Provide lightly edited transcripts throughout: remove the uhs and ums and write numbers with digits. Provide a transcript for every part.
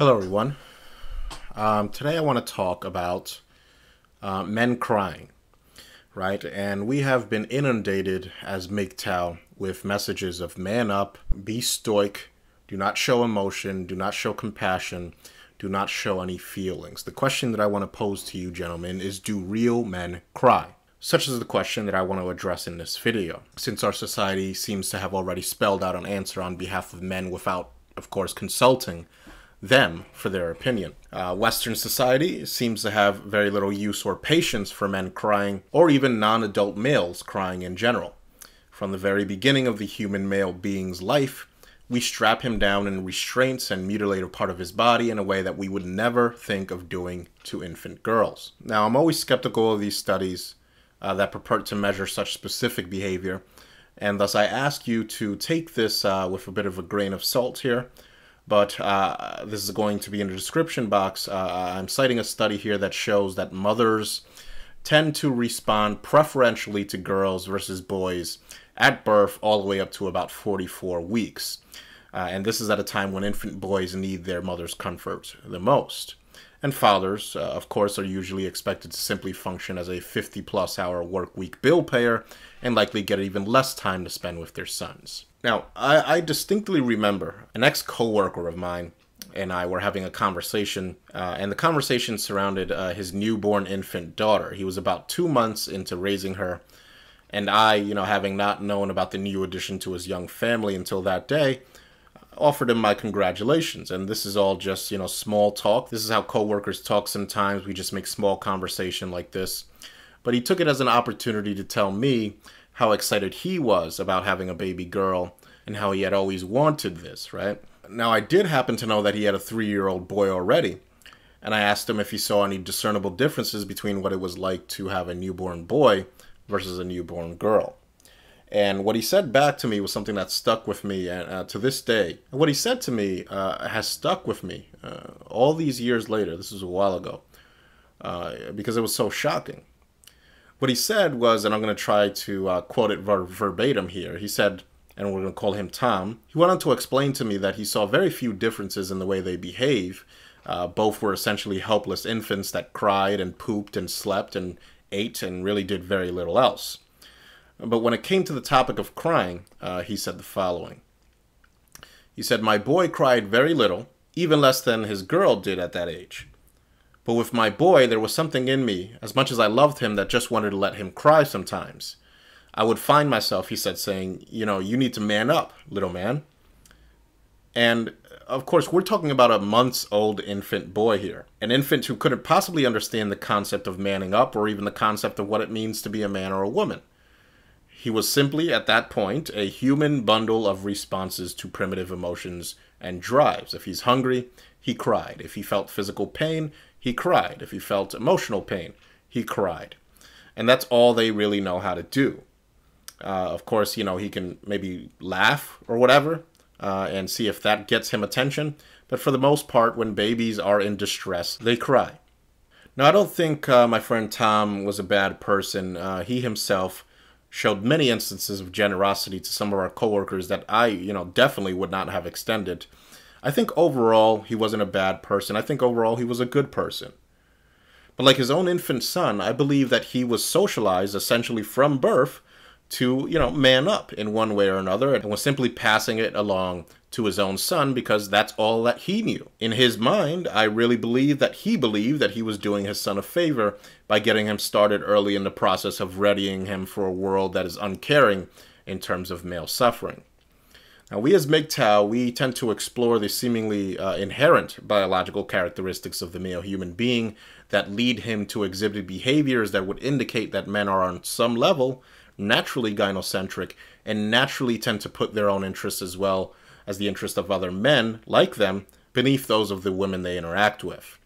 Hello everyone. Today I want to talk about men crying, right? And we have been inundated as MGTOW with messages of man up, be stoic, do not show emotion, do not show compassion, do not show any feelings. The question that I want to pose to you gentlemen is, do real men cry? Such is the question that I want to address in this video, since our society seems to have already spelled out an answer on behalf of men without, of course, consulting them for their opinion. Western society seems to have very little use or patience for men crying, or even non-adult males crying in general. From the very beginning of the human male being's life, we strap him down in restraints and mutilate a part of his body in a way that we would never think of doing to infant girls. Now, I'm always skeptical of these studies that purport to measure such specific behavior, and thus I ask you to take this with a bit of a grain of salt here. But this is going to be in the description box. I'm citing a study here that shows that mothers tend to respond preferentially to girls versus boys at birth all the way up to about 44 weeks. And this is at a time when infant boys need their mother's comfort the most. And fathers, of course, are usually expected to simply function as a 50-plus hour work week bill payer and likely get even less time to spend with their sons. Now, I distinctly remember an ex-coworker of mine and I were having a conversation, and the conversation surrounded his newborn infant daughter. He was about 2 months into raising her, and I, having not known about the new addition to his young family until that day, offered him my congratulations. And this is all just, small talk. This is how coworkers talk sometimes. We just make small conversation like this. But he took it as an opportunity to tell me how excited he was about having a baby girl and how he had always wanted this, right? Now, I did happen to know that he had a 3-year-old boy already, and I asked him if he saw any discernible differences between what it was like to have a newborn boy versus a newborn girl. And what he said back to me was something that stuck with me to this day. And what he said to me has stuck with me all these years later. This was a while ago, because it was so shocking. What he said was, and I'm going to try to quote it verbatim here. He said, and we're going to call him Tom, he went on to explain to me that he saw very few differences in the way they behave. Both were essentially helpless infants that cried and pooped and slept and ate and really did very little else. But when it came to the topic of crying, he said the following. He said, "My boy cried very little, even less than his girl did at that age. But with my boy, there was something in me, as much as I loved him, that just wanted to let him cry sometimes. I would find myself," he said, saying, "You need to man up, little man." And, of course, we're talking about a months-old infant boy here. An infant who couldn't possibly understand the concept of manning up or even the concept of what it means to be a man or a woman. He was simply, at that point, a human bundle of responses to primitive emotions and drives. If he's hungry, he cried. If he felt physical pain, he cried. If he felt emotional pain, he cried. And that's all they really know how to do. Of course, he can maybe laugh or whatever and see if that gets him attention. But for the most part, when babies are in distress, they cry. Now, I don't think my friend Tom was a bad person. He himself showed many instances of generosity to some of our coworkers that I, definitely would not have extended. I think overall, he wasn't a bad person. I think overall, he was a good person. But like his own infant son, I believe that he was socialized essentially from birth to, man up in one way or another, and was simply passing it along to his own son because that's all that he knew. In his mind, I really believe that he believed that he was doing his son a favor by getting him started early in the process of readying him for a world that is uncaring in terms of male suffering. Now, we as MGTOW, we tend to explore the seemingly inherent biological characteristics of the male human being that lead him to exhibit behaviors that would indicate that men are on some level naturally gynocentric and naturally tend to put their own interests as well as the interests of other men like them beneath those of the women they interact with.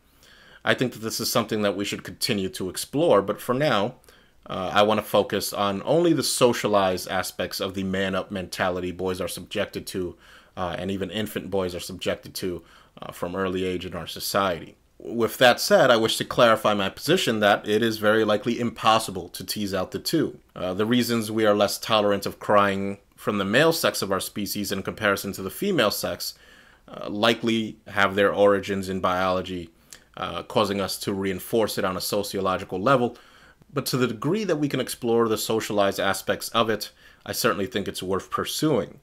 I think that this is something that we should continue to explore, but for now, I want to focus on only the socialized aspects of the man-up mentality boys are subjected to, and even infant boys are subjected to from early age in our society. With that said, I wish to clarify my position that it is very likely impossible to tease out the two. The reasons we are less tolerant of crying from the male sex of our species in comparison to the female sex likely have their origins in biology, causing us to reinforce it on a sociological level. But to the degree that we can explore the socialized aspects of it, I certainly think it's worth pursuing.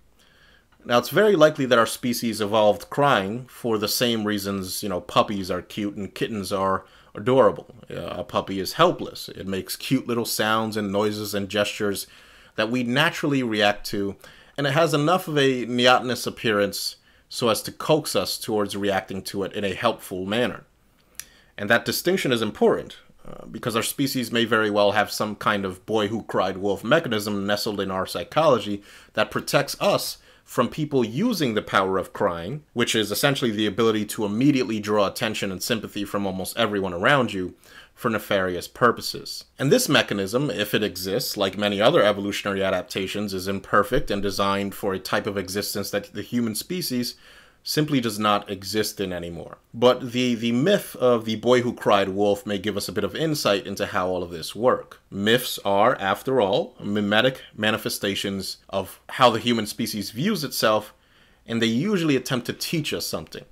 Now, it's very likely that our species evolved crying for the same reasons, puppies are cute and kittens are adorable. A puppy is helpless. It makes cute little sounds and noises and gestures that we naturally react to, and it has enough of a neotenous appearance so as to coax us towards reacting to it in a helpful manner. And that distinction is important, because our species may very well have some kind of boy who cried wolf mechanism nestled in our psychology that protects us from people using the power of crying, which is essentially the ability to immediately draw attention and sympathy from almost everyone around you, for nefarious purposes. And this mechanism, if it exists, like many other evolutionary adaptations, is imperfect and designed for a type of existence that the human species simply does not exist in anymore. But the myth of the boy who cried wolf may give us a bit of insight into how all of this works. Myths are, after all, mimetic manifestations of how the human species views itself, and they usually attempt to teach us something,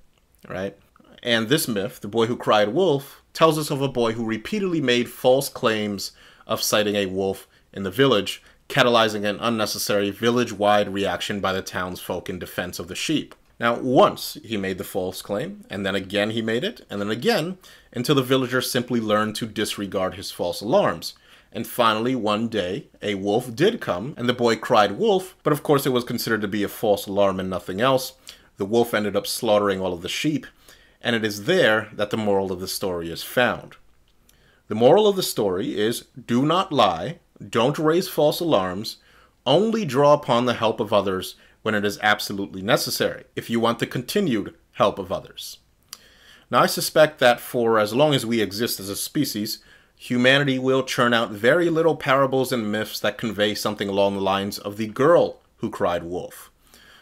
right? And this myth, the boy who cried wolf, tells us of a boy who repeatedly made false claims of sighting a wolf in the village, catalyzing an unnecessary village-wide reaction by the townsfolk in defense of the sheep. Now, once he made the false claim, and then again he made it, and then again, until the villagers simply learned to disregard his false alarms. And finally, one day, a wolf did come, and the boy cried wolf, but of course it was considered to be a false alarm and nothing else. The wolf ended up slaughtering all of the sheep, and it is there that the moral of the story is found. The moral of the story is, do not lie, don't raise false alarms, only draw upon the help of others when it is absolutely necessary, if you want the continued help of others. Now, I suspect that for as long as we exist as a species, humanity will churn out very little parables and myths that convey something along the lines of the girl who cried wolf.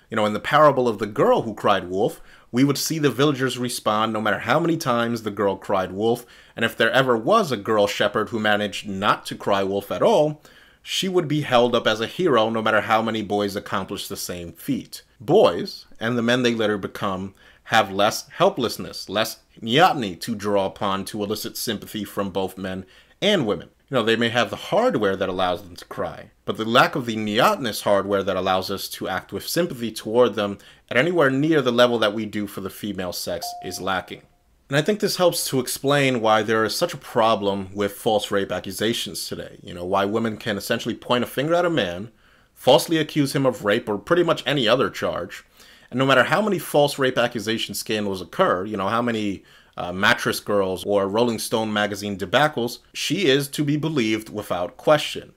In the parable of the girl who cried wolf, we would see the villagers respond no matter how many times the girl cried wolf, and if there ever was a girl shepherd who managed not to cry wolf at all, she would be held up as a hero no matter how many boys accomplish the same feat. Boys, and the men they later become, have less helplessness, less neoteny to draw upon to elicit sympathy from both men and women. They may have the hardware that allows them to cry, but the lack of the neotenous hardware that allows us to act with sympathy toward them at anywhere near the level that we do for the female sex is lacking. And I think this helps to explain why there is such a problem with false rape accusations today. Why women can essentially point a finger at a man, falsely accuse him of rape or pretty much any other charge, and no matter how many false rape accusation scandals occur, how many Mattress Girls or Rolling Stone magazine debacles, she is to be believed without question.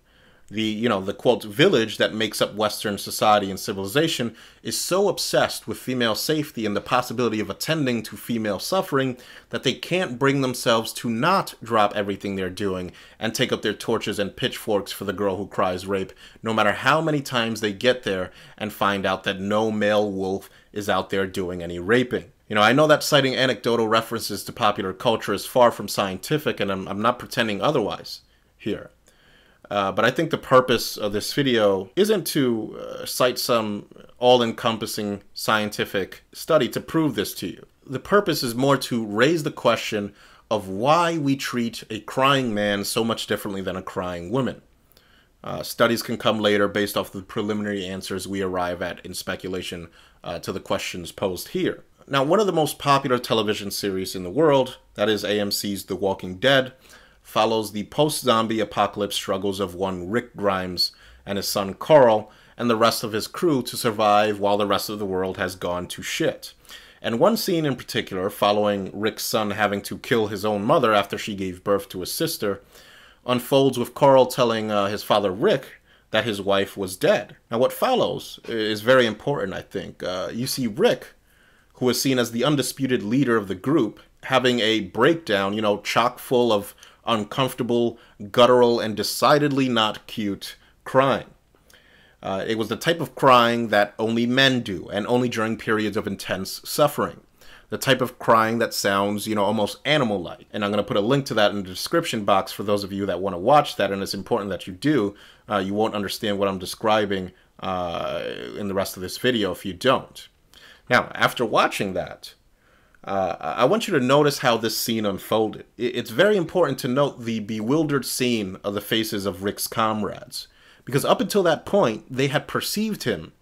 The quote, village that makes up Western society and civilization is so obsessed with female safety and the possibility of attending to female suffering that they can't bring themselves to not drop everything they're doing and take up their torches and pitchforks for the girl who cries rape, no matter how many times they get there and find out that no male wolf is out there doing any raping. I know that citing anecdotal references to popular culture is far from scientific, and I'm not pretending otherwise here. But I think the purpose of this video isn't to cite some all-encompassing scientific study to prove this to you. The purpose is more to raise the question of why we treat a crying man so much differently than a crying woman. Studies can come later based off the preliminary answers we arrive at in speculation to the questions posed here. Now, one of the most popular television series in the world, that is AMC's The Walking Dead, follows the post-zombie apocalypse struggles of one Rick Grimes and his son Carl and the rest of his crew to survive while the rest of the world has gone to shit. And one scene in particular, following Rick's son having to kill his own mother after she gave birth to his sister, unfolds with Carl telling his father Rick that his wife was dead. Now, what follows is very important, I think. You see Rick, who is seen as the undisputed leader of the group, having a breakdown, chock full of uncomfortable, guttural, and decidedly not cute crying. It was the type of crying that only men do, and only during periods of intense suffering. The type of crying that sounds, almost animal-like. And I'm going to put a link to that in the description box for those of you that want to watch that, and it's important that you do. You won't understand what I'm describing in the rest of this video if you don't. Now, after watching that, I want you to notice how this scene unfolded. It's very important to note the bewildered scene of the faces of Rick's comrades, because up until that point, they had perceived him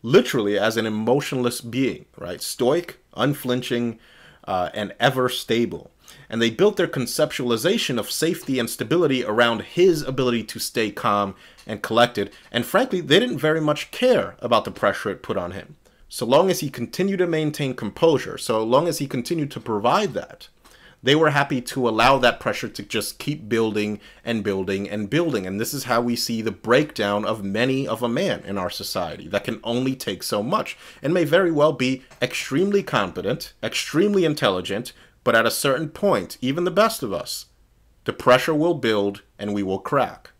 literally as an emotionless being, right? Stoic, unflinching, and ever stable. And they built their conceptualization of safety and stability around his ability to stay calm and collected. And frankly, they didn't very much care about the pressure it put on him. So long as he continued to maintain composure, so long as he continued to provide that, they were happy to allow that pressure to just keep building and building and building. And this is how we see the breakdown of many of a man in our society that can only take so much and may very well be extremely competent, extremely intelligent, but at a certain point, even the best of us, the pressure will build and we will crack.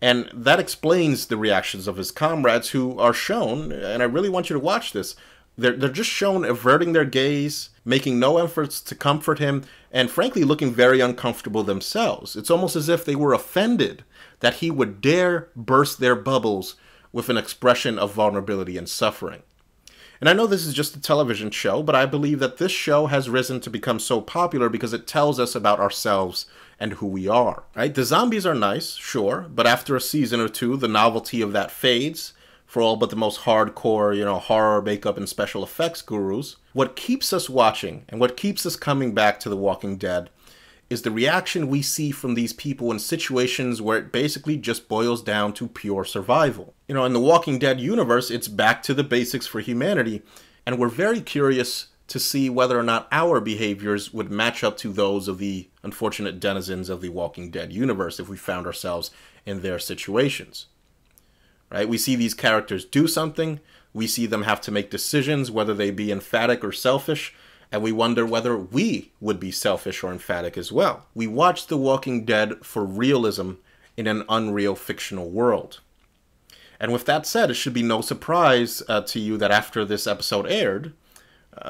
And that explains the reactions of his comrades, who are shown, and I really want you to watch this, they're just shown averting their gaze, making no efforts to comfort him, and frankly looking very uncomfortable themselves. It's almost as if they were offended that he would dare burst their bubbles with an expression of vulnerability and suffering. And I know this is just a television show, but I believe that this show has risen to become so popular because it tells us about ourselves and who we are, right? The zombies are nice, sure, but after a season or two, the novelty of that fades for all but the most hardcore, horror, makeup, and special effects gurus. What keeps us watching and what keeps us coming back to The Walking Dead is the reaction we see from these people in situations where it basically just boils down to pure survival. In the Walking Dead universe, it's back to the basics for humanity, and we're very curious to see whether or not our behaviors would match up to those of the unfortunate denizens of the Walking Dead universe if we found ourselves in their situations. Right? We see these characters do something, we see them have to make decisions, whether they be emphatic or selfish, and we wonder whether we would be selfish or emphatic as well. We watch The Walking Dead for realism in an unreal fictional world. And with that said, it should be no surprise to you that after this episode aired,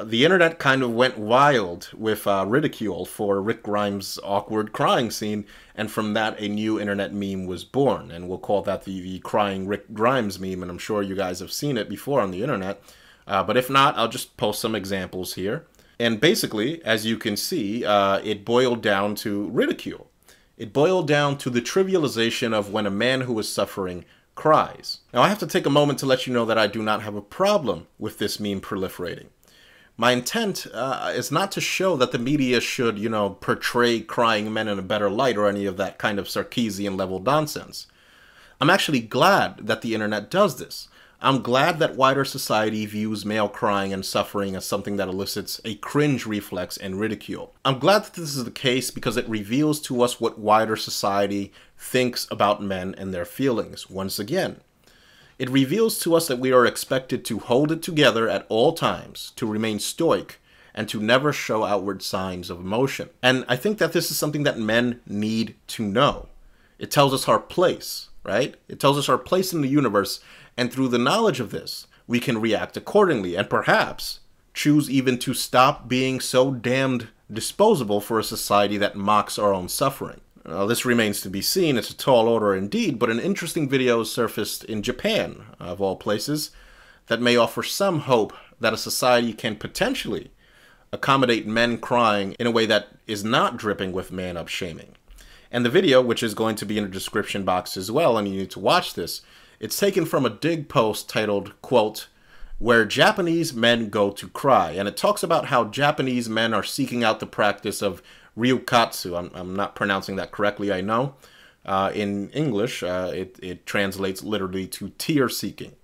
the internet kind of went wild with ridicule for Rick Grimes' awkward crying scene, and from that a new internet meme was born, and we'll call that the crying Rick Grimes meme, and I'm sure you guys have seen it before on the internet, but if not, I'll just post some examples here. And basically, as you can see, it boiled down to ridicule. It boiled down to the trivialization of when a man who is suffering cries. Now, I have to take a moment to let you know that I do not have a problem with this meme proliferating. My intent is not to show that the media should, portray crying men in a better light or any of that kind of Sarkeesian-level nonsense. I'm actually glad that the internet does this. I'm glad that wider society views male crying and suffering as something that elicits a cringe reflex and ridicule. I'm glad that this is the case because it reveals to us what wider society thinks about men and their feelings, once again. It reveals to us that we are expected to hold it together at all times, to remain stoic, and to never show outward signs of emotion. And I think that this is something that men need to know. It tells us our place, right? It tells us our place in the universe, and through the knowledge of this, we can react accordingly, and perhaps choose even to stop being so damned disposable for a society that mocks our own suffering. This remains to be seen. It's a tall order indeed, but an interesting video surfaced in Japan, of all places, that may offer some hope that a society can potentially accommodate men crying in a way that is not dripping with man-up shaming. And the video, which is going to be in the description box as well, and you need to watch this, it's taken from a dig post titled, quote, "Where Japanese Men Go to Cry," and it talks about how Japanese men are seeking out the practice of ryukatsu. I'm not pronouncing that correctly, I know. In English, it translates literally to tear-seeking.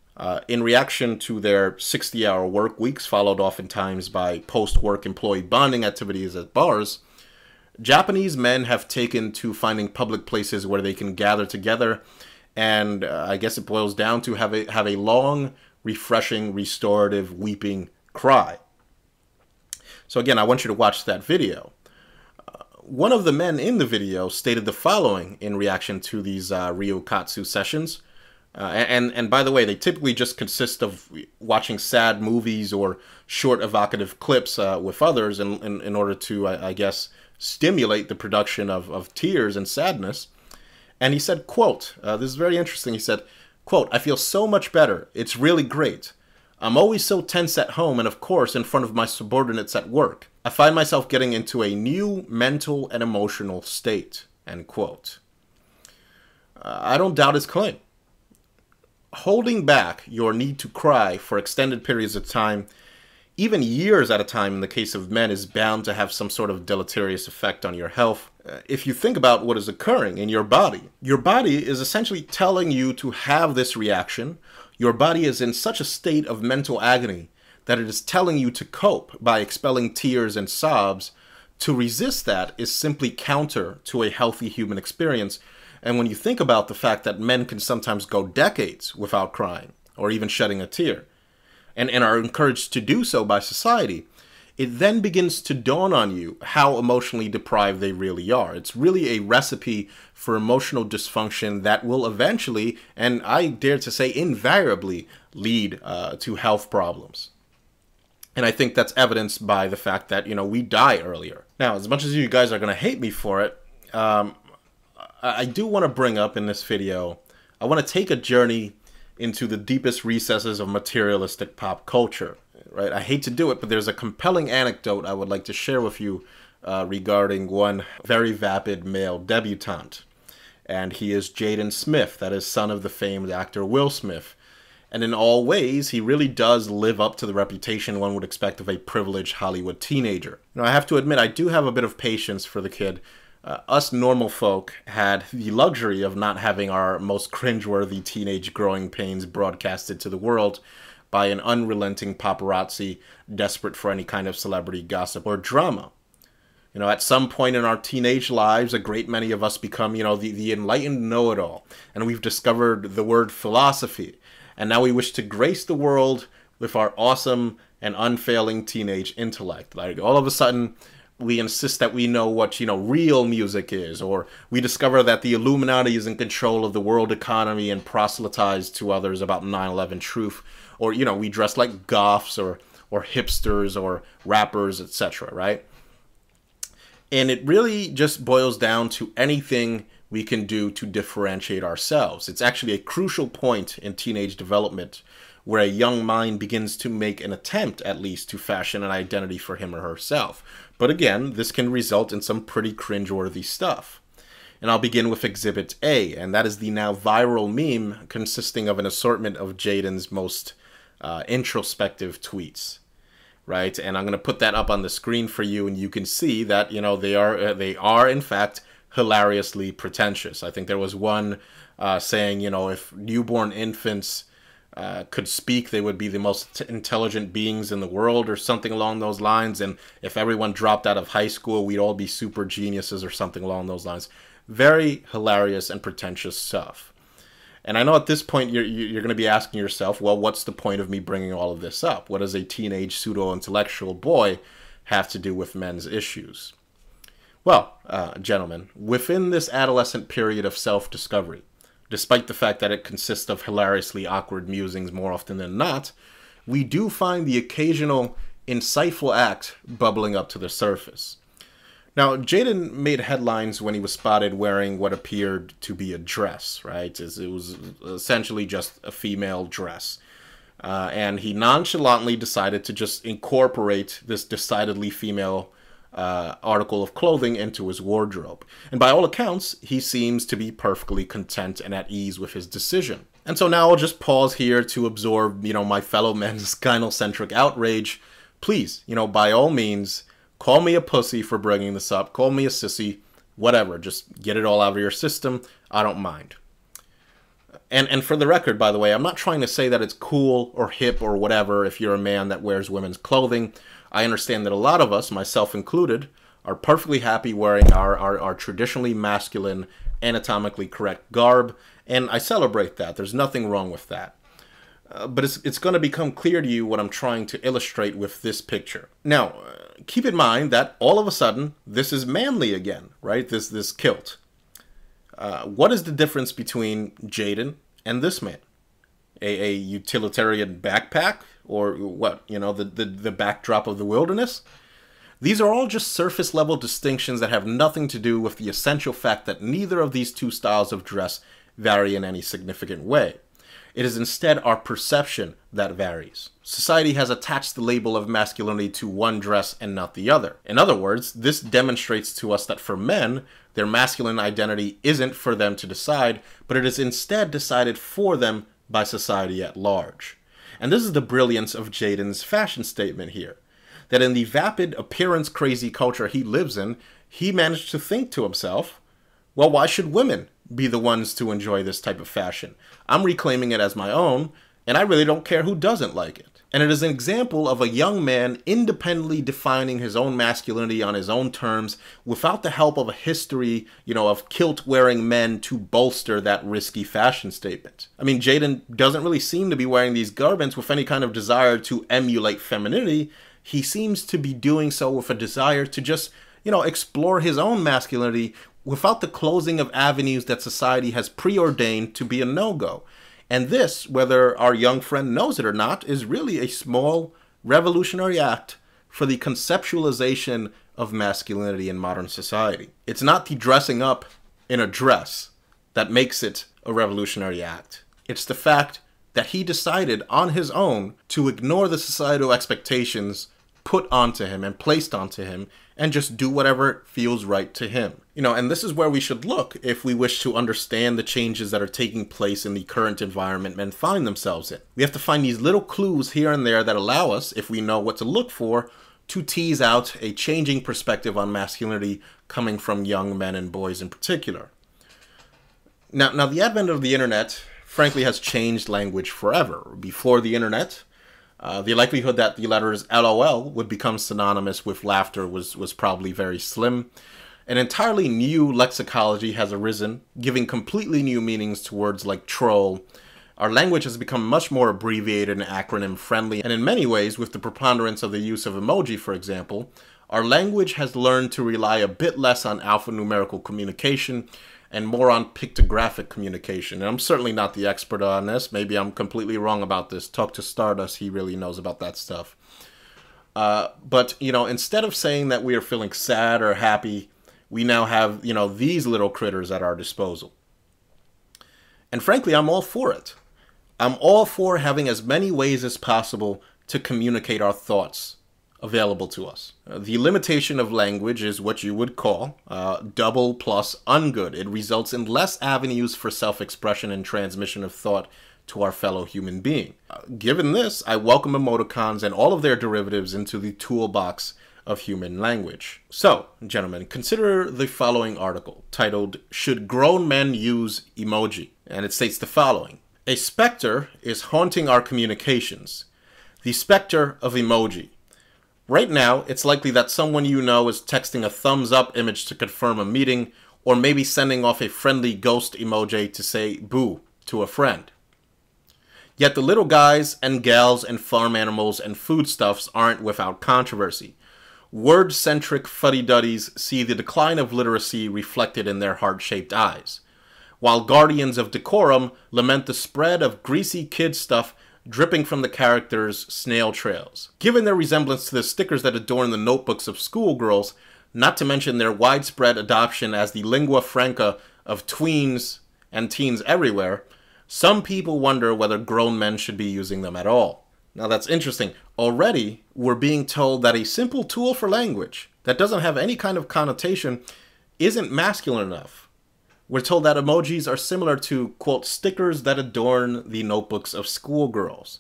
In reaction to their 60-hour work weeks, followed oftentimes by post-work employee bonding activities at bars, Japanese men have taken to finding public places where they can gather together, and I guess it boils down to have a long, refreshing, restorative, weeping cry. So again, I want you to watch that video. One of the men in the video stated the following in reaction to these ryukatsu sessions. And by the way, they typically just consist of watching sad movies or short evocative clips with others in order to, I guess, stimulate the production of tears and sadness. And he said, quote, this is very interesting, he said, quote, "I feel so much better. It's really great. I'm always so tense at home and, of course, in front of my subordinates at work. I find myself getting into a new mental and emotional state." End quote. I don't doubt his claim. Holding back your need to cry for extended periods of time, even years at a time in the case of men, is bound to have some sort of deleterious effect on your health. If you think about what is occurring in your body is essentially telling you to have this reaction. Your body is in such a state of mental agony that it is telling you to cope by expelling tears and sobs. To resist that is simply counter to a healthy human experience. And when you think about the fact that men can sometimes go decades without crying or even shedding a tear, and are encouraged to do so by society, it then begins to dawn on you how emotionally deprived they really are. It's really a recipe for emotional dysfunction that will eventually, and I dare to say invariably, lead to health problems. And I think that's evidenced by the fact that, we die earlier. Now, as much as you guys are going to hate me for it, I do want to bring up in this video, I want to take a journey into the deepest recesses of materialistic pop culture, right? I hate to do it, but there's a compelling anecdote I would like to share with you regarding one very vapid male debutante. And he is Jaden Smith, that is son of the famed actor Will Smith. And in all ways, he really does live up to the reputation one would expect of a privileged Hollywood teenager. I have to admit, I do have a bit of patience for the kid. Us normal folk had the luxury of not having our most cringeworthy teenage growing pains broadcasted to the world by an unrelenting paparazzi desperate for any kind of celebrity gossip or drama. At some point in our teenage lives, a great many of us become, the enlightened know-it-all. And we've discovered the word philosophy. And now we wish to grace the world with our awesome and unfailing teenage intellect. Like, all of a sudden, we insist that we know what, real music is, or we discover that the Illuminati is in control of the world economy and proselytize to others about 9/11 truth, or, we dress like goths or hipsters or rappers, etc., right? And it really just boils down to anything we can do to differentiate ourselves. It's actually a crucial point in teenage development where a young mind begins to make an attempt, at least, to fashion an identity for him or herself. But again, this can result in some pretty cringeworthy stuff. And I'll begin with Exhibit A, and that is the now viral meme consisting of an assortment of Jaden's most introspective tweets, right? And I'm going to put that up on the screen for you, and you can see that, they are in fact hilariously pretentious. I think there was one saying, if newborn infants could speak, they would be the most intelligent beings in the world, or something along those lines. And if everyone dropped out of high school, we'd all be super geniuses, or something along those lines. Very hilarious and pretentious stuff. And I know at this point you're going to be asking yourself, well, what's the point of me bringing all of this up? What does a teenage pseudo-intellectual boy have to do with men's issues? Well, gentlemen, within this adolescent period of self-discovery, despite the fact that it consists of hilariously awkward musings more often than not, we do find the occasional insightful act bubbling up to the surface. Now, Jaden made headlines when he was spotted wearing what appeared to be a dress, right? It was essentially just a female dress. And he nonchalantly decided to just incorporate this decidedly female article of clothing into his wardrobe. And by all accounts, he seems to be perfectly content and at ease with his decision. And so now I'll just pause here to absorb, my fellow men's gynocentric outrage. Please, by all means, call me a pussy for bringing this up. Call me a sissy. Whatever. Just get it all out of your system. I don't mind. And for the record, by the way, I'm not trying to say that it's cool or hip or whatever if you're a man that wears women's clothing. I understand that a lot of us, myself included, are perfectly happy wearing our traditionally masculine, anatomically correct garb, and I celebrate that. There's nothing wrong with that. But it's going to become clear to you what I'm trying to illustrate with this picture. Now, keep in mind that all of a sudden, this is manly again, right? This kilt. What is the difference between Jaden and this man? A utilitarian backpack? Or what, the backdrop of the wilderness? These are all just surface level distinctions that have nothing to do with the essential fact that neither of these two styles of dress vary in any significant way. It is instead our perception that varies. Society has attached the label of masculinity to one dress and not the other. In other words, this demonstrates to us that for men, their masculine identity isn't for them to decide, but it is instead decided for them by society at large. And this is the brilliance of Jaden's fashion statement here. That in the vapid, appearance-crazy culture he lives in, he managed to think to himself, well, why should women be the ones to enjoy this type of fashion? I'm reclaiming it as my own, and I really don't care who doesn't like it. And it is an example of a young man independently defining his own masculinity on his own terms without the help of a history, of kilt-wearing men to bolster that risky fashion statement. I mean, Jaden doesn't really seem to be wearing these garments with any kind of desire to emulate femininity. He seems to be doing so with a desire to just, explore his own masculinity without the closing of avenues that society has preordained to be a no-go. And this, whether our young friend knows it or not, is really a small revolutionary act for the conceptualization of masculinity in modern society. It's not the dressing up in a dress that makes it a revolutionary act. It's the fact that he decided on his own to ignore the societal expectations put onto him and placed onto him and just do whatever feels right to him. And this is where we should look if we wish to understand the changes that are taking place in the current environment men find themselves in. We have to find these little clues here and there that allow us, if we know what to look for, to tease out a changing perspective on masculinity coming from young men and boys in particular. Now the advent of the internet, frankly, has changed language forever. Before the internet, the likelihood that the letters LOL would become synonymous with laughter was probably very slim. An entirely new lexicology has arisen, giving completely new meanings to words like troll. Our language has become much more abbreviated and acronym-friendly, and in many ways, with the preponderance of the use of emoji, for example, our language has learned to rely a bit less on alphanumerical communication and more on pictographic communication. And I'm certainly not the expert on this. Maybe I'm completely wrong about this. Talk to Stardust, he really knows about that stuff. But instead of saying that we are feeling sad or happy, we now have, these little critters at our disposal. And frankly, I'm all for it. I'm all for having as many ways as possible to communicate our thoughts available to us. The limitation of language is what you would call double plus ungood. It results in less avenues for self-expression and transmission of thought to our fellow human being. Given this, I welcome emoticons and all of their derivatives into the toolbox of human language. So, gentlemen, consider the following article titled, "Should Grown Men Use Emoji?" And it states the following. A specter is haunting our communications. The specter of emoji. Right now, it's likely that someone you know is texting a thumbs up image to confirm a meeting, or maybe sending off a friendly ghost emoji to say boo to a friend. Yet the little guys and gals and farm animals and foodstuffs aren't without controversy. Word-centric fuddy-duddies see the decline of literacy reflected in their heart-shaped eyes, while guardians of decorum lament the spread of greasy kid stuff dripping from the characters' snail trails. Given their resemblance to the stickers that adorn the notebooks of schoolgirls, not to mention their widespread adoption as the lingua franca of tweens and teens everywhere, some people wonder whether grown men should be using them at all. Now that's interesting. Already, we're being told that a simple tool for language that doesn't have any kind of connotation isn't masculine enough. We're told that emojis are similar to, quote, stickers that adorn the notebooks of schoolgirls.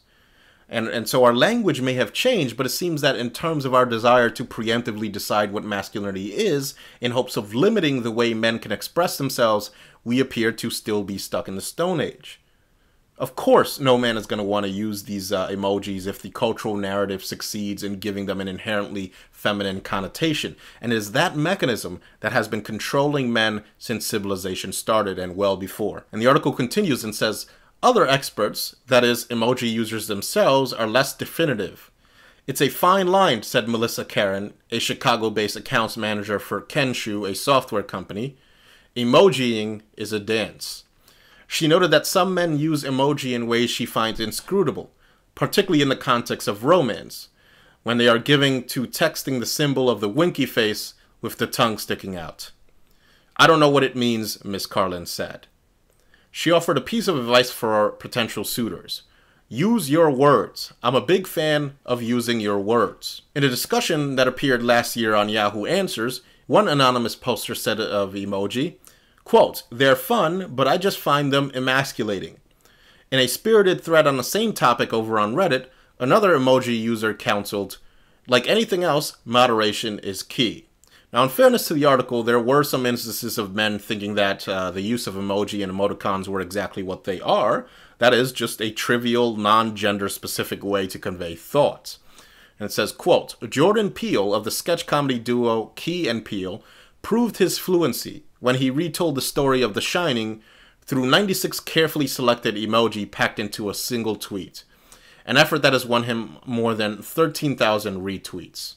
And so our language may have changed, but it seems that in terms of our desire to preemptively decide what masculinity is, in hopes of limiting the way men can express themselves, we appear to still be stuck in the Stone Age. Of course, no man is going to want to use these emojis if the cultural narrative succeeds in giving them an inherently feminine connotation. And it is that mechanism that has been controlling men since civilization started and well before. And the article continues and says, other experts, that is, emoji users themselves, are less definitive. It's a fine line, said Melissa Karen, a Chicago-based accounts manager for Kenshu, a software company. Emojiing is a dance. She noted that some men use emoji in ways she finds inscrutable, particularly in the context of romance, when they are giving to texting the symbol of the winky face with the tongue sticking out. I don't know what it means, Miss Carlin said. She offered a piece of advice for potential suitors. Use your words. I'm a big fan of using your words. In a discussion that appeared last year on Yahoo Answers, one anonymous poster said of emoji, quote, "They're fun, but I just find them emasculating." In a spirited thread on the same topic over on Reddit, another emoji user counseled, "Like anything else, moderation is key." Now, in fairness to the article, there were some instances of men thinking that the use of emoji and emoticons were exactly what they are. That is, just a trivial, non-gender specific way to convey thoughts. And it says, quote, "Jordan Peele of the sketch comedy duo Key and Peele proved his fluency when he retold the story of The Shining through 96 carefully selected emoji packed into a single tweet. An effort that has won him more than 13,000 retweets.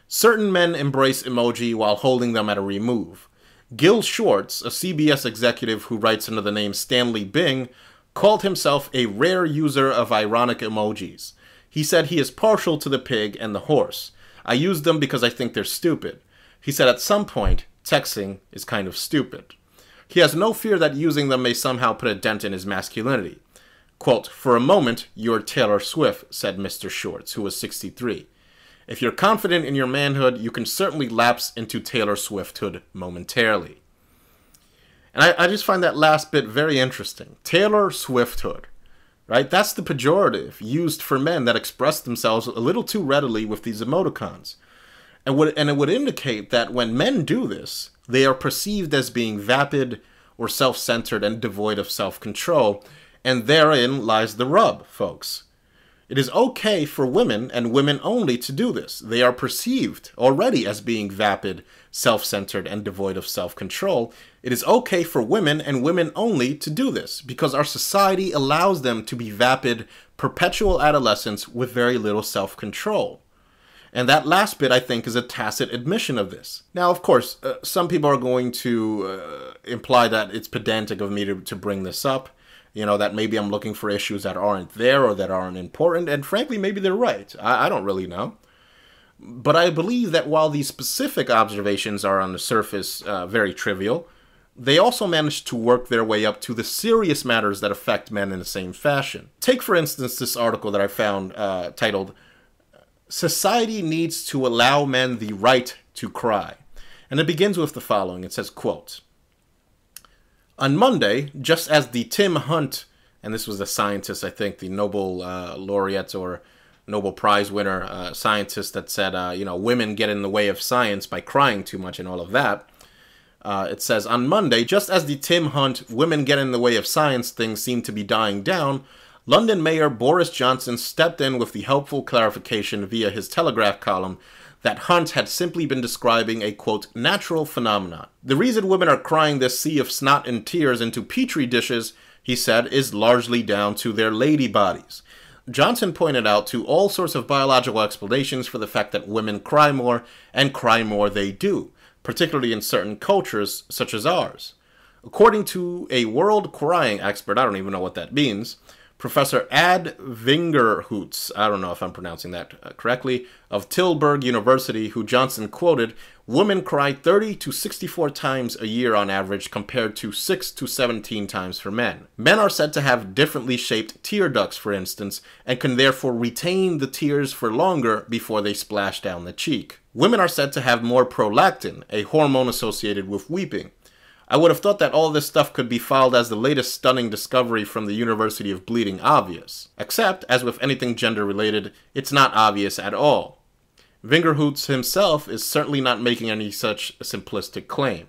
Certain men embrace emoji while holding them at a remove. Gil Schwartz, a CBS executive who writes under the name Stanley Bing, called himself a rare user of ironic emojis. He said he is partial to the pig and the horse. I use them because I think they're stupid. He said at some point, texting is kind of stupid. He has no fear that using them may somehow put a dent in his masculinity. Quote, "For a moment, you're Taylor Swift," said Mr. Schwartz, who was 63. If you're confident in your manhood, you can certainly lapse into Taylor Swifthood momentarily. And I just find that last bit very interesting. Taylor Swifthood, right? That's the pejorative used for men that express themselves a little too readily with these emoticons. And it would indicate that when men do this, they are perceived as being vapid or self-centered and devoid of self-control. And therein lies the rub, folks. It is okay for women, and women only, to do this. They are perceived already as being vapid, self-centered, and devoid of self-control. It is okay for women, and women only, to do this, because our society allows them to be vapid, perpetual adolescents with very little self-control. And that last bit, I think, is a tacit admission of this. Now, of course, some people are going to imply that it's pedantic of me to bring this up. You know, that maybe I'm looking for issues that aren't there or that aren't important. And frankly, maybe they're right. I don't really know. But I believe that while these specific observations are on the surface very trivial, they also manage to work their way up to the serious matters that affect men in the same fashion. Take, for instance, this article that I found titled, "Society Needs to Allow Men the Right to Cry." And it begins with the following. It says, quote, "On Monday, just as the Tim Hunt," and this was the scientist, I think, the Nobel laureate or Nobel Prize winner scientist that said, women get in the way of science by crying too much and all of that. It says, "On Monday, just as the Tim Hunt, women get in the way of science things seem to be dying down, London Mayor Boris Johnson stepped in with the helpful clarification via his Telegraph column that Hunt had simply been describing a, quote, natural phenomenon. The reason women are crying this sea of snot and tears into petri dishes, he said, is largely down to their lady bodies." Johnson pointed out to all sorts of biological explanations for the fact that women cry more, and cry more they do, particularly in certain cultures such as ours. According to a world crying expert, I don't even know what that means, Professor Ad Vingerhoots, I don't know if I'm pronouncing that correctly, of Tilburg University, who Johnson quoted, "Women cry 30 to 64 times a year on average compared to 6 to 17 times for men. Men are said to have differently shaped tear ducts, for instance, and can therefore retain the tears for longer before they splash down the cheek. Women are said to have more prolactin, a hormone associated with weeping. I would have thought that all this stuff could be filed as the latest stunning discovery from the University of Bleeding Obvious. Except, as with anything gender-related, it's not obvious at all. Vingerhoots himself is certainly not making any such simplistic claim.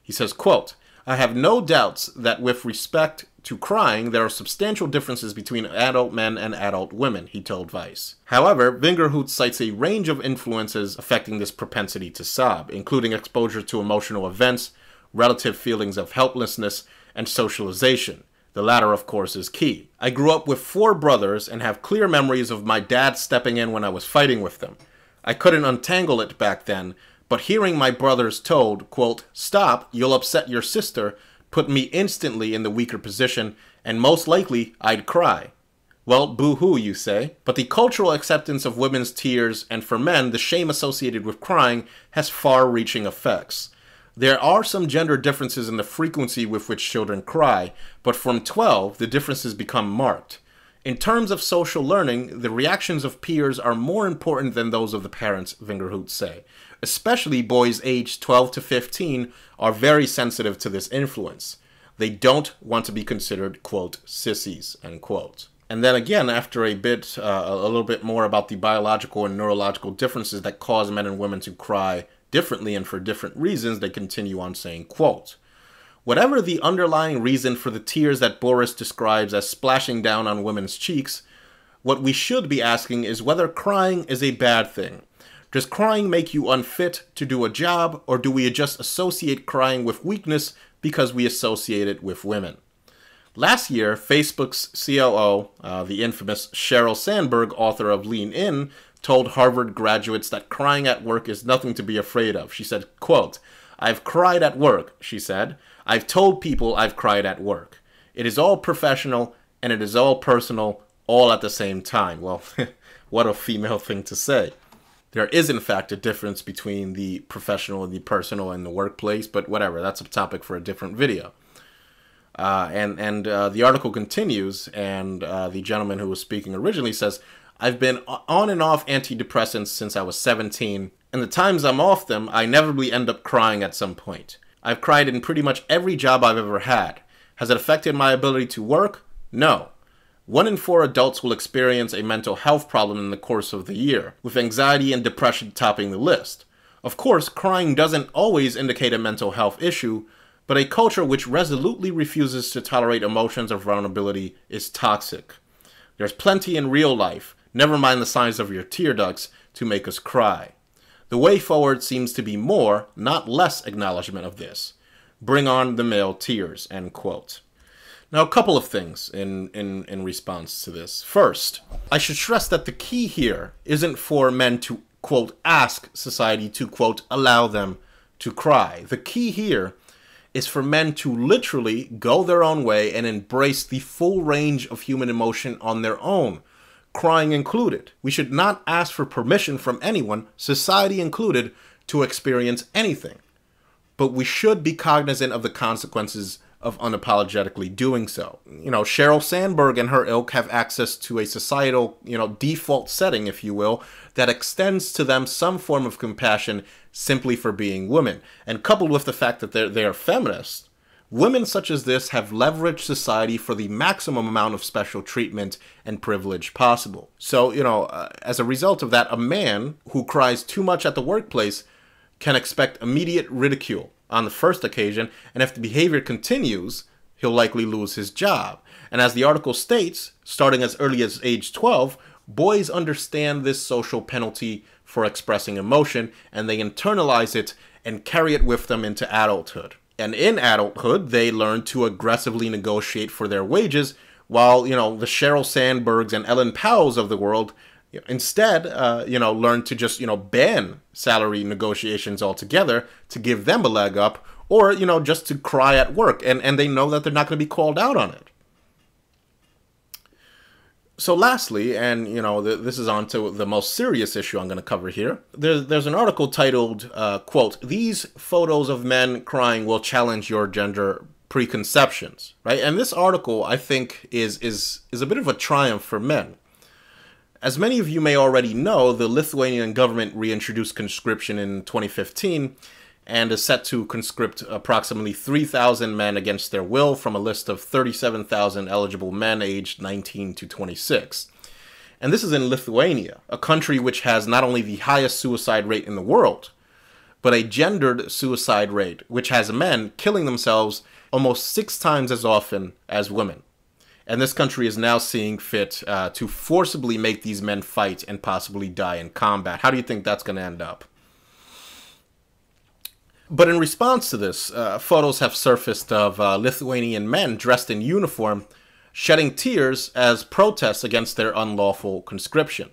He says, quote, "I have no doubts that with respect to crying, there are substantial differences between adult men and adult women," he told Vice. However, Vingerhoots cites a range of influences affecting this propensity to sob, including exposure to emotional events, relative feelings of helplessness, and socialization. The latter, of course, is key. I grew up with 4 brothers and have clear memories of my dad stepping in when I was fighting with them. I couldn't untangle it back then, but hearing my brothers told, quote, 'Stop, you'll upset your sister,' put me instantly in the weaker position, and most likely I'd cry. Well, boo-hoo, you say. But the cultural acceptance of women's tears, and for men, the shame associated with crying, has far-reaching effects. There are some gender differences in the frequency with which children cry, but from 12, the differences become marked. In terms of social learning, the reactions of peers are more important than those of the parents, Vingerhout say. Especially boys aged 12 to 15 are very sensitive to this influence. They don't want to be considered, quote, sissies, end quote. And then again, after a little bit more about the biological and neurological differences that cause men and women to cry differently and for different reasons, they continue on saying, quote, whatever the underlying reason for the tears that Boris describes as splashing down on women's cheeks, what we should be asking is whether crying is a bad thing. Does crying make you unfit to do a job, or do we just associate crying with weakness because we associate it with women? Last year, Facebook's COO, the infamous Sheryl Sandberg, author of Lean In, told Harvard graduates that crying at work is nothing to be afraid of. She said, quote, I've cried at work, she said. I've told people I've cried at work. It is all professional and it is all personal, all at the same time. Well, what a female thing to say. There is, in fact, a difference between the professional and the personal in the workplace, but whatever, that's a topic for a different video. The article continues, and the gentleman who was speaking originally says, I've been on and off antidepressants since I was 17, and the times I'm off them, I inevitably end up crying at some point. I've cried in pretty much every job I've ever had. Has it affected my ability to work? No. 1 in 4 adults will experience a mental health problem in the course of the year, with anxiety and depression topping the list. Of course, crying doesn't always indicate a mental health issue, but a culture which resolutely refuses to tolerate emotions of vulnerability is toxic. There's plenty in real life, never mind the size of your tear ducts, to make us cry. The way forward seems to be more, not less, acknowledgement of this. Bring on the male tears, end quote. Now, a couple of things in response to this. First, I should stress that the key here isn't for men to, quote, ask society to, quote, allow them to cry. The key here is for men to literally go their own way and embrace the full range of human emotion on their own, crying included. We should not ask for permission from anyone, society included, to experience anything. But we should be cognizant of the consequences of unapologetically doing so. You know, Sheryl Sandberg and her ilk have access to a societal, default setting, if you will, that extends to them some form of compassion simply for being women. And coupled with the fact that they are feminists, women such as this have leveraged society for the maximum amount of special treatment and privilege possible. So, as a result of that, a man who cries too much at the workplace can expect immediate ridicule on the first occasion, and if the behavior continues, he'll likely lose his job. And as the article states, starting as early as age 12, boys understand this social penalty for expressing emotion, and they internalize it and carry it with them into adulthood. And in adulthood, they learn to aggressively negotiate for their wages, while, the Sheryl Sandbergs and Ellen Powells of the world instead, learn to just, ban salary negotiations altogether to give them a leg up, or, just to cry at work, and they know that they're not going to be called out on it. So lastly, and, this is on to the most serious issue I'm going to cover here, there's an article titled, quote, "These photos of men crying will challenge your gender preconceptions," right? And this article, I think, is a bit of a triumph for men. As many of you may already know, the Lithuanian government reintroduced conscription in 2015 and is set to conscript approximately 3,000 men against their will from a list of 37,000 eligible men aged 19 to 26. And this is in Lithuania, a country which has not only the highest suicide rate in the world, but a gendered suicide rate, which has men killing themselves almost 6 times as often as women. And this country is now seeing fit to forcibly make these men fight and possibly die in combat. How do you think that's going to end up? But in response to this, photos have surfaced of Lithuanian men dressed in uniform shedding tears as protests against their unlawful conscription.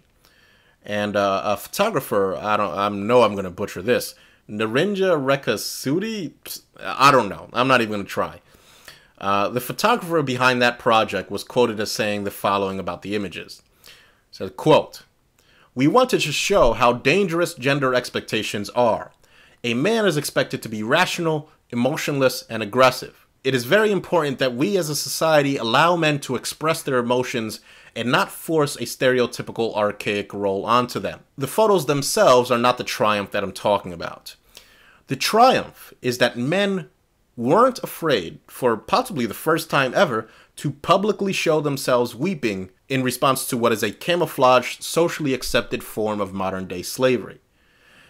And a photographer, I know I'm going to butcher this, Narinja Rekasudi? I don't know. I'm not even going to try. The photographer behind that project was quoted as saying the following about the images. It said, quote, "We wanted to show how dangerous gender expectations are. A man is expected to be rational, emotionless, and aggressive. It is very important that we as a society allow men to express their emotions and not force a stereotypical archaic role onto them. The photos themselves are not the triumph that I'm talking about. The triumph is that men weren't afraid, for possibly the first time ever, to publicly show themselves weeping in response to what is a camouflaged, socially accepted form of modern-day slavery.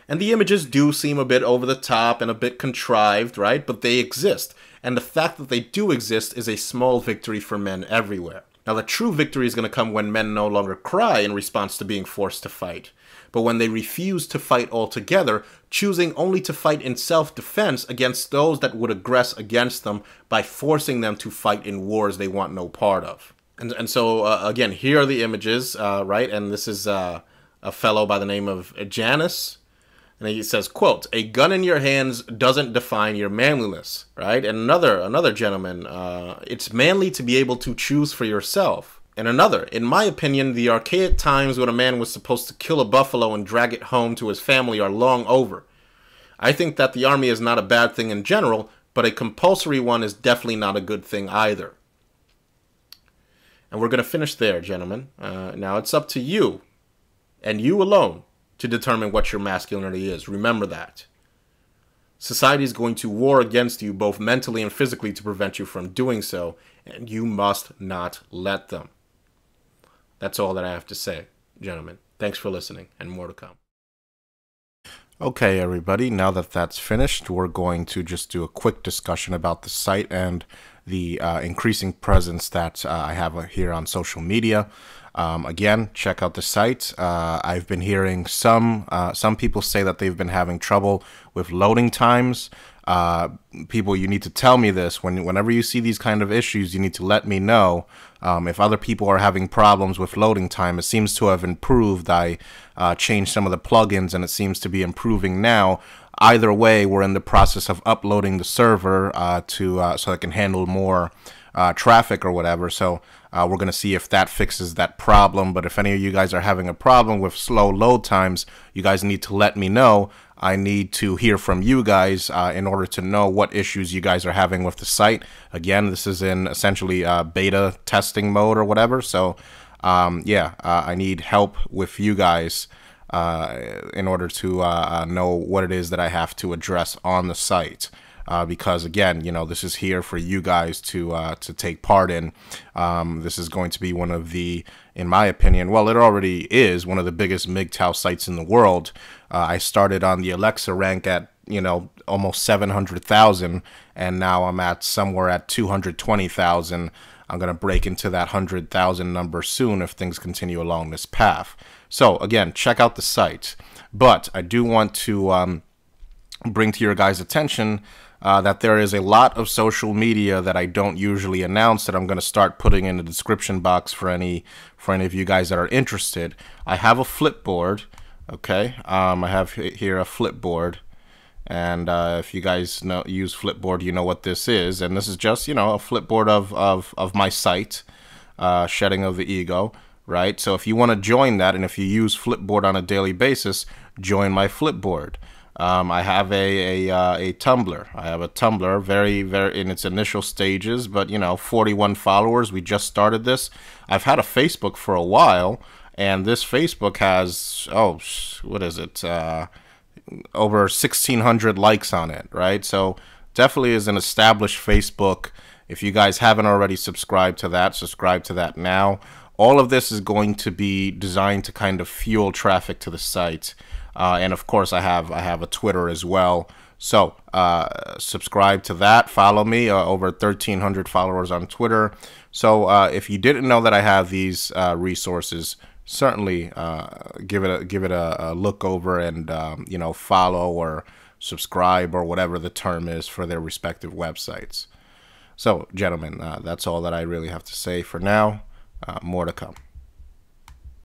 And the images do seem a bit over the top and a bit contrived, right? But they exist. And the fact that they do exist is a small victory for men everywhere. Now, the true victory is going to come when men no longer cry in response to being forced to fight, but when they refuse to fight altogether, choosing only to fight in self-defense against those that would aggress against them by forcing them to fight in wars they want no part of. And so, again, here are the images, right? And this is a fellow by the name of Janice. And he says, quote, "A gun in your hands doesn't define your manliness," right? And another gentleman, "It's manly to be able to choose for yourself." And another, "In my opinion, the archaic times when a man was supposed to kill a buffalo and drag it home to his family are long over. I think that the army is not a bad thing in general, but a compulsory one is definitely not a good thing either." And we're going to finish there, gentlemen. Now it's up to you, and you alone, to determine what your masculinity is. Remember that. Society is going to war against you both mentally and physically to prevent you from doing so, and you must not let them. That's all that I have to say, gentlemen. Thanks for listening, and more to come. Okay, everybody, now that that's finished, we're going to just do a quick discussion about the site and the increasing presence that I have here on social media. Again, check out the site. I've been hearing some people say that they've been having trouble with loading times. People, you need to tell me this. Whenever you see these kind of issues, you need to let me know. If other people are having problems with loading time, it seems to have improved. I changed some of the plugins and it seems to be improving now. Either way, we're in the process of uploading the server so it can handle more traffic or whatever. So we're going to see if that fixes that problem. But if any of you guys are having a problem with slow load times, you guys need to let me know. I need to hear from you guys in order to know what issues you guys are having with the site. Again, this is in essentially beta testing mode or whatever. So yeah, I need help with you guys in order to know what it is that I have to address on the site. Because again, you know, this is here for you guys to take part in. This is going to be one of the, in my opinion, well, it already is one of the biggest MGTOW sites in the world. I started on the Alexa rank at, you know, almost 700,000, and now I'm at somewhere at 220,000. I'm going to break into that 100,000 number soon if things continue along this path. So again, check out the site. But I do want to bring to your guys' attention that there is a lot of social media that I don't usually announce that I'm going to start putting in the description box for any of you guys that are interested. I have a Flipboard, okay? I have here a Flipboard, and if you guys use Flipboard, you know what this is. And this is just, you know, a Flipboard of my site, Shedding of the Ego, right? So if you want to join that, and if you use Flipboard on a daily basis, join my Flipboard. I have a Tumblr. I have a Tumblr, very in its initial stages, but you know, 41 followers. We just started this. I've had a Facebook for a while, and this Facebook has, oh, what is it? Over 1,600 likes on it, right? So definitely is an established Facebook. If you guys haven't already subscribed to that, subscribe to that now. All of this is going to be designed to kind of fuel traffic to the site. And of course, I have a Twitter as well. So subscribe to that. Follow me. Over 1,300 followers on Twitter. So if you didn't know that I have these resources, certainly give it a look over and you know, follow or subscribe or whatever the term is for their respective websites. So, gentlemen, that's all that I really have to say for now. More to come.